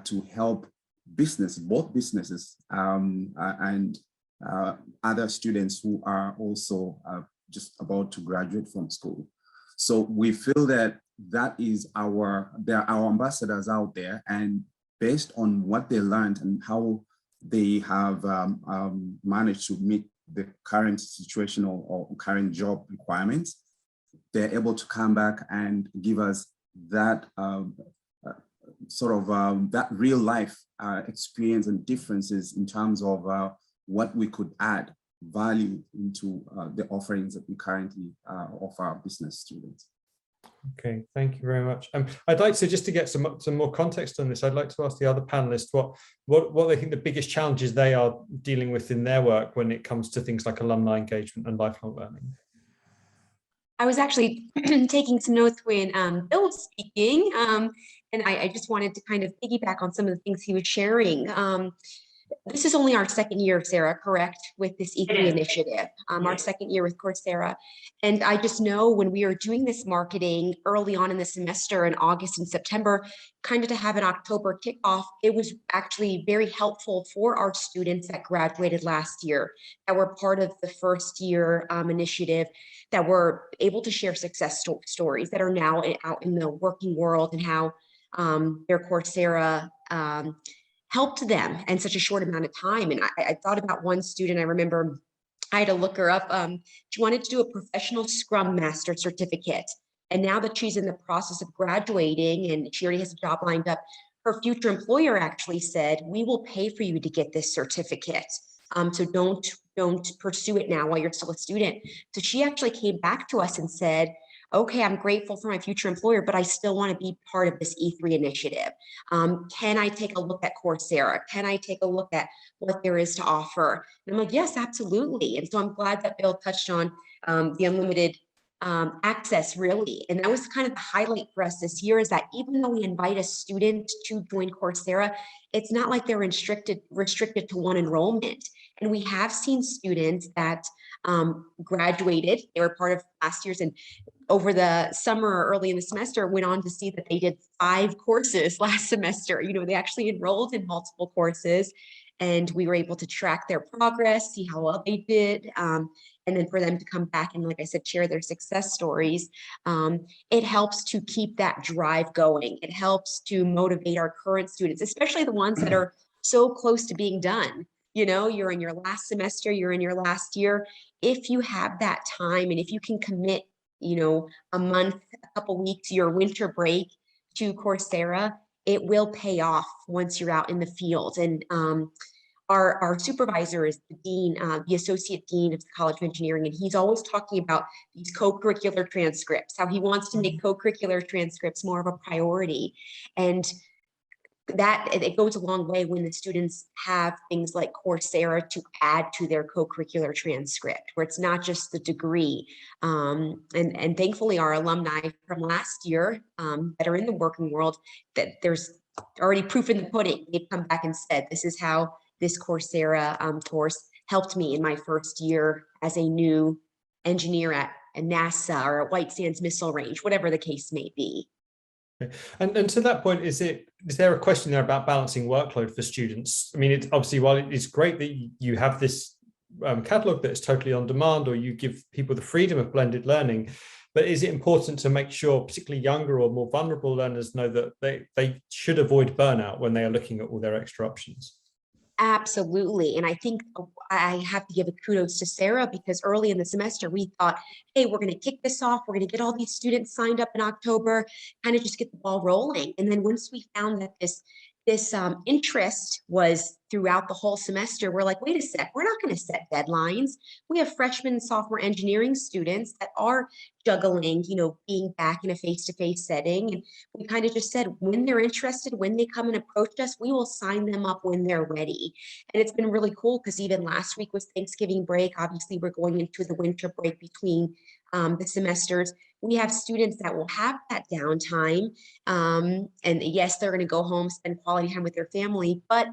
to help both businesses and other students who are also just about to graduate from school. So we feel that they're our ambassadors out there, and based on what they learned and how they have managed to meet the current situational or current job requirements, they're able to come back and give us that that real life experience and differences in terms of what we could add value into the offerings that we currently offer our business students. Okay, thank you very much. I'd like to, just to get some more context on this, I'd like to ask the other panelists what they think the biggest challenges they are dealing with in their work when it comes to things like alumni engagement and lifelong learning. I was actually taking some notes when Bill was speaking, and I just wanted to kind of piggyback on some of the things he was sharing. This is only our second year, Sarah, correct, with this E3 initiative, our second year with Coursera. And I just know when we were doing this marketing early on in the semester in August and September, kind of to have an October kickoff, it was actually very helpful for our students that graduated last year, that were part of the first year initiative, that were able to share success stories that are now out in the working world, and how their Coursera helped them in such a short amount of time. And I thought about one student. I remember I had to look her up. She wanted to do a professional Scrum Master certificate. And now that she's in the process of graduating and she already has a job lined up, her future employer actually said, "We will pay for you to get this certificate. So don't pursue it now while you're still a student." So she actually came back to us and said, "Okay, I'm grateful for my future employer, but I still want to be part of this E3 initiative. Can I take a look at Coursera? Can I take a look at what there is to offer?" And I'm like, "Yes, absolutely." And so I'm glad that Bill touched on the unlimited access, really. And that was kind of the highlight for us this year, is that even though we invite a student to join Coursera, it's not like they're restricted to one enrollment. And we have seen students that graduated, they were part of last year's, and over the summer or early in the semester went on to see that they did 5 courses last semester. They actually enrolled in multiple courses. and we were able to track their progress, see how well they did, and then for them to come back and, like I said, share their success stories. It helps to keep that drive going. It helps to motivate our current students, especially the ones that are so close to being done. You know, you're in your last semester, you're in your last year. If you have that time and if you can commit, you know, a month, a couple weeks, your winter break to Coursera, it will pay off once you're out in the field. And our supervisor is the dean, the associate dean of the College of Engineering, and he's always talking about these co-curricular transcripts, how he wants to make co-curricular transcripts more of a priority. And that it goes a long way when the students have things like Coursera to add to their co-curricular transcript, where it's not just the degree. And thankfully our alumni from last year that are in the working world, that there's already proof in the pudding. They've come back and said, this is how this Coursera course helped me in my first year as a new engineer at NASA or at White Sands Missile Range, whatever the case may be. And to that point, is there a question there about balancing workload for students? I mean, it's obviously, while it's great that you have this catalog that is totally on demand, or you give people the freedom of blended learning, but is it important to make sure particularly younger or more vulnerable learners know that they should avoid burnout when they are looking at all their extra options? Absolutely. And I think I have to give a kudos to Sarah, because early in the semester, we thought, hey, we're going to kick this off. We're going to get all these students signed up in October, kind of just get the ball rolling. And then once we found that this interest was throughout the whole semester, we're like, wait a sec, we're not going to set deadlines. We have freshman and sophomore engineering students that are juggling, you know, being back in a face-to-face setting. And we kind of just said, when they're interested, when they come and approach us, we will sign them up when they're ready. And it's been really cool, because even last week was Thanksgiving break. Obviously, we're going into the winter break between the semesters. We have students that will have that downtime. And yes, they're going to go home, spend quality time with their family, but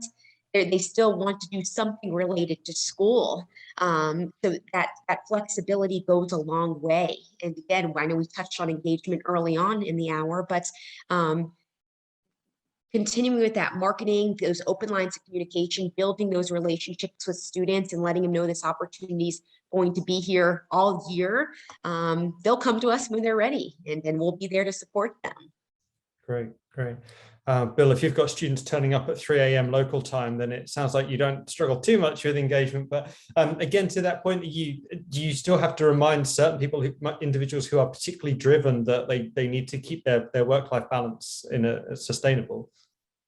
they still want to do something related to school. So that flexibility goes a long way. And again, I know we touched on engagement early on in the hour, but continuing with that marketing, those open lines of communication, building those relationships with students and letting them know this opportunity is going to be here all year. They'll come to us when they're ready, and we'll be there to support them. Great, great. Bill, if you've got students turning up at 3 a.m. local time, then it sounds like you don't struggle too much with engagement. But again, to that point, do you still have to remind certain individuals who are particularly driven that they need to keep their work-life balance in a sustainable?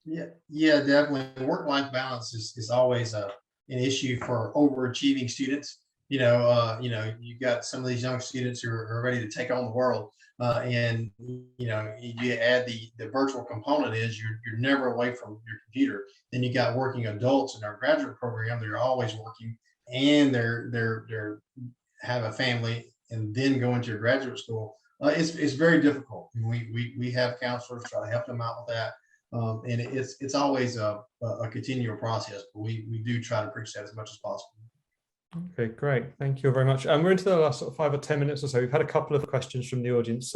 Yeah, definitely. Work-life balance is always an issue for overachieving students. You you got some of these young students who are ready to take on the world. And you add the virtual component is you're never away from your computer. Then you got working adults in our graduate program. They're always working, and they're have a family, and then go into your graduate school. It's very difficult. We have counselors try to help them out with that. And it's always a continual process, but we do try to preach that as much as possible. Okay, great. Thank you very much. We're into the last sort of 5 or 10 minutes or so. We've had a couple of questions from the audience.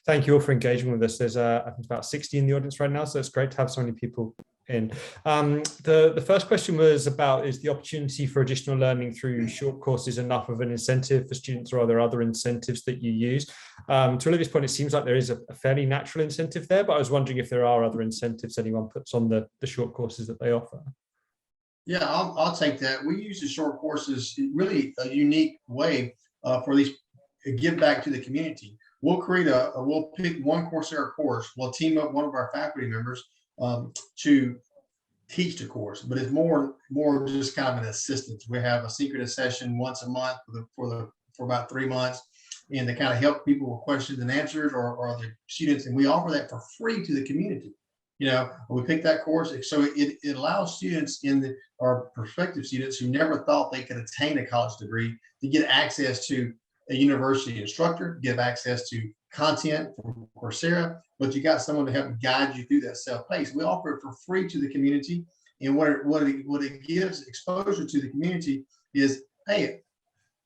Thank you all for engaging with us. There's I think about 60 in the audience right now, so it's great to have so many people in. The first question was about, is the opportunity for additional learning through short courses enough of an incentive for students, or are there other incentives that you use? To Olivia's point, it seems like there is a fairly natural incentive there, but I was wondering if there are other incentives anyone puts on the short courses that they offer. Yeah, I'll take that. We use the short courses really a unique way for these give back to the community. We'll pick one Coursera course. We'll team up one of our faculty members to teach the course, but it's more just kind of an assistance. We have a synchronous session once a month for about 3 months, and to kind of help people with questions and answers or the students, and we offer that for free to the community. We pick that course, so it allows students or prospective students who never thought they could attain a college degree to get access to a university instructor, give access to content from Coursera, but you got someone to help guide you through that self-paced. We offer it for free to the community, and what it gives exposure to the community is, hey,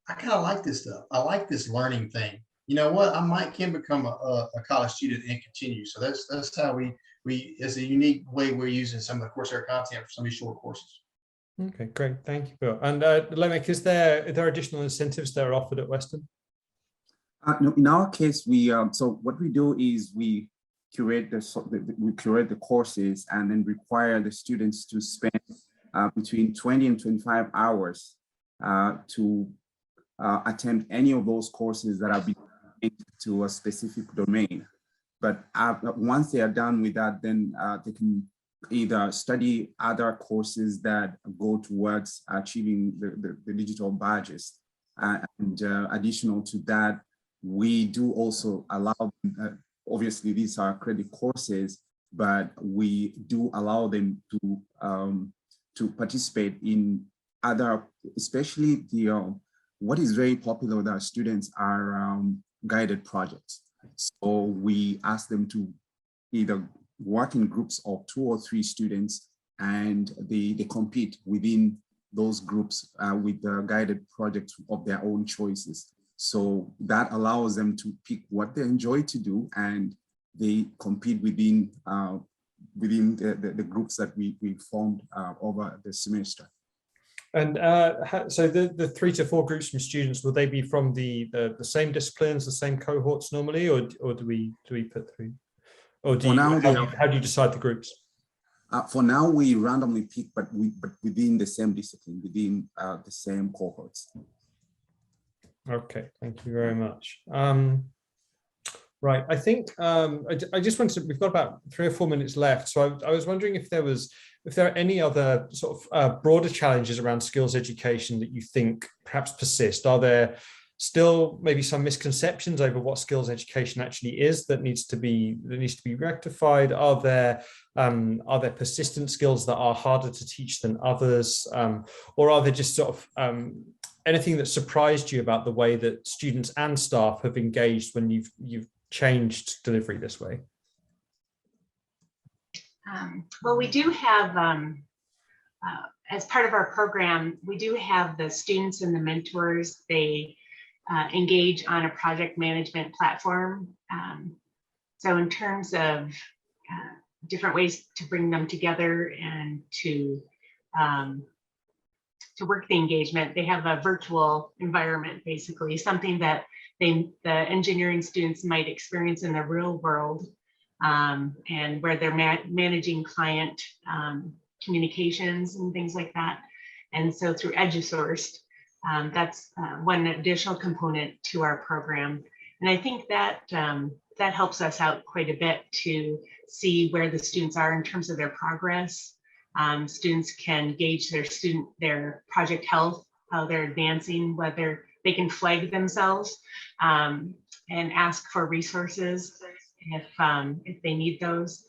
I kind of like this stuff. I like this learning thing. You know what? I can become a college student and continue. So that's how it's a unique way we're using some of the Coursera content for some of these short courses. Okay, great. Thank you, Bill. And Lemek, are there additional incentives that are offered at Western? No, in our case, we so what we do is we curate the courses and then require the students to spend between 20 and 25 hours to attend any of those courses that are linked to a specific domain. But once they are done with that, then they can either study other courses that go towards achieving the digital badges. And additional to that, we do also allow, obviously these are credit courses, but we do allow them to participate in other, especially what is very popular with our students are guided projects. So we ask them to either work in groups of 2 or 3 students, and they compete within those groups with the guided projects of their own choices. So that allows them to pick what they enjoy to do, and they compete within the groups that we formed over the semester. And so the 3 to 4 groups from students, will they be from the same disciplines, the same cohorts normally, or do we put 3? Or how do you decide the groups? For now, we randomly pick, but within the same discipline, within the same cohorts. Okay, thank you very much. Right, I think I just wanted to, we've got about 3 or 4 minutes left. So I was wondering if there are any other sort of broader challenges around skills education that you think perhaps persist. Are there still maybe some misconceptions over what skills education actually is that needs to be rectified? Are there persistent skills that are harder to teach than others, or are there just sort of anything that surprised you about the way that students and staff have engaged when you've changed delivery this way? Well, we do have, as part of our program, we do have the students and the mentors. They engage on a project management platform. So in terms of different ways to bring them together and to work the engagement, they have a virtual environment, basically, something that the engineering students might experience in the real world, and where they're managing client communications and things like that. And so through EduSourced, that's one additional component to our program. And I think that that helps us out quite a bit to see where the students are in terms of their progress. Students can gauge their project health, how they're advancing, whether they can flag themselves and ask for resources if they need those.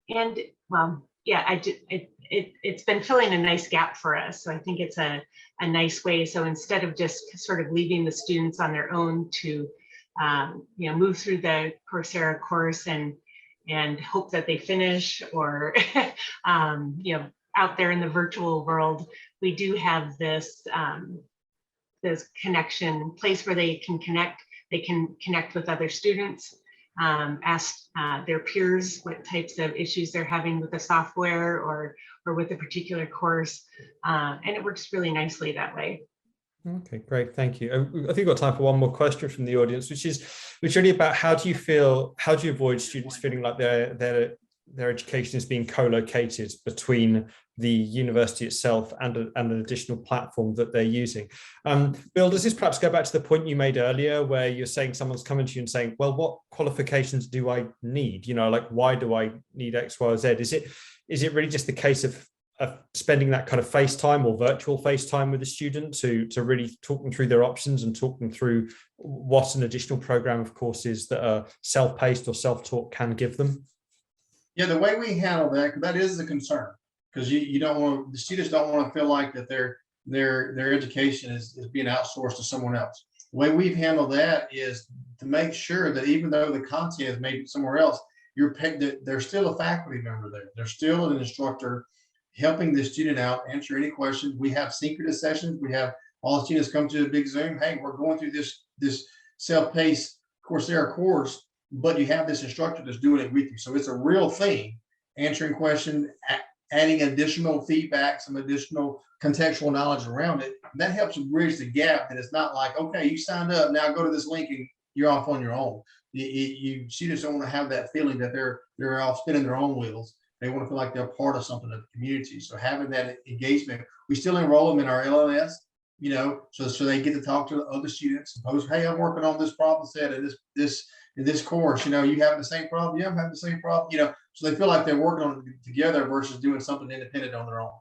And well, yeah, it's been filling a nice gap for us. So I think it's a nice way. So instead of just sort of leaving the students on their own to move through the Coursera course and hope that they finish, or out there in the virtual world, we do have this this connection place where they can connect with other students, ask their peers what types of issues they're having with the software or with a particular course, and it works really nicely that way. Okay, great, thank you. I think we've got time for one more question from the audience, which is really about how do you avoid students feeling like their education is being co-located between the university itself and an additional platform that they're using. Bill, does this perhaps go back to the point you made earlier where you're saying someone's coming to you and saying, well, what qualifications do I need? Like, why do I need X, Y, or Z? Is it really just the case of spending that kind of FaceTime or virtual FaceTime with the student to really talk them through their options and talk them through what an additional program of courses that are self-paced or self-taught can give them? Yeah, the way we handle that, because that is a concern, because you don't want, the students don't want to feel like that their education is being outsourced to someone else. The way we've handled that is to make sure that even though the content is maybe somewhere else, there's still a faculty member there. There's still an instructor helping the student out, answer any questions. We have synchronous sessions. We have all the students come to a big Zoom. Hey, we're going through this self-paced Coursera course, but you have this instructor that's doing it with you. So it's a real thing, answering questions, adding additional feedback, some additional contextual knowledge around it. That helps bridge the gap. And it's not like, okay, you signed up, now go to this link and you're off on your own. Students don't want to have that feeling that they're all spinning their own wheels. They want to feel like they're part of something of the community. So having that engagement, we still enroll them in our LMS, you know, so they get to talk to other students and post, hey, I'm working on this problem set in this course, you know, you having the same problem? Yeah, I'm having the same problem, you know, so they feel like they're working on it together versus doing something independent on their own.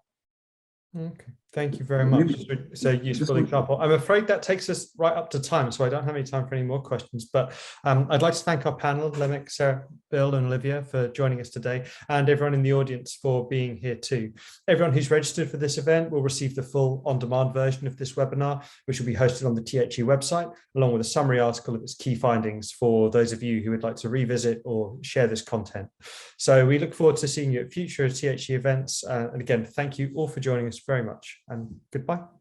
Okay, thank you very much. So useful example. I'm afraid that takes us right up to time, so I don't have any time for any more questions, but I'd like to thank our panel, Lemek, Sarah, Bill and Olivia for joining us today, and everyone in the audience for being here too. Everyone who's registered for this event will receive the full on-demand version of this webinar, which will be hosted on the THE website, along with a summary article of its key findings for those of you who would like to revisit or share this content. So we look forward to seeing you at future THE events. And again, thank you all for joining us very much, and goodbye.